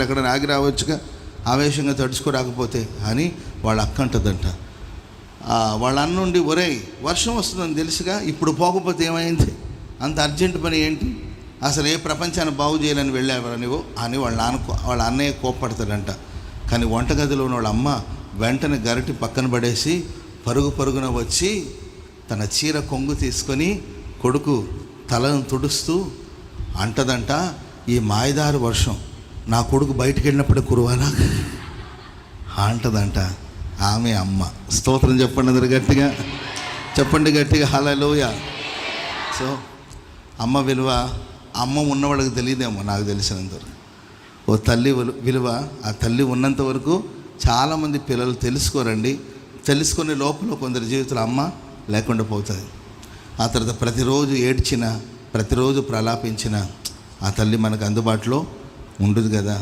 ఎక్కడైనా ఆగి రావచ్చుగా, ఆవేశంగా తడుచుకోరాకపోతే అని వాళ్ళ అక్క అంటుందంట. వాళ్ళ అన్నుండి, ఒరేయ్ వర్షం వస్తుందని తెలుసుగా, ఇప్పుడు పోకపోతే ఏమైంది, అంత అర్జెంట్ పని ఏంటి, అసలు ఏ ప్రపంచాన్ని బాగు చేయాలని వెళ్ళావరా నువ్వు అని వాళ్ళ అన్నయ్య కోప్పడతాడంట. కానీ వంటగదిలో ఉన్న వాళ్ళ అమ్మ వెంటనే గరిటి పక్కన పడేసి పరుగున వచ్చి తన చీర కొంగు తీసుకొని కొడుకు తలను తుడుస్తూ అంటదంట, ఈ మాయదారు వర్షం నా కొడుకు బయటికి వెళ్ళినప్పుడే కురవాలా అంటదంట ఆమె అమ్మ. స్తోత్రం చెప్పండి అందరు గట్టిగా, చెప్పండి గట్టిగా హల్లెలూయా. సో అమ్మ విలువ అమ్మ ఉన్నవాళ్ళకి తెలియదేమో, నాకు తెలిసినంతవరకు. ఓ తల్లి విలువ ఆ తల్లి ఉన్నంత వరకు చాలామంది పిల్లలు తెలుసుకోరండి. తెలుసుకునే లోపల కొందరి జీవితంలో అమ్మ లేకుండా పోతుంది. ఆ తర్వాత ప్రతిరోజు ఏడ్చినా, ప్రతిరోజు ప్రలాపించిన ఆ తల్లి మనకు అందుబాటులో ఉండదు కదా.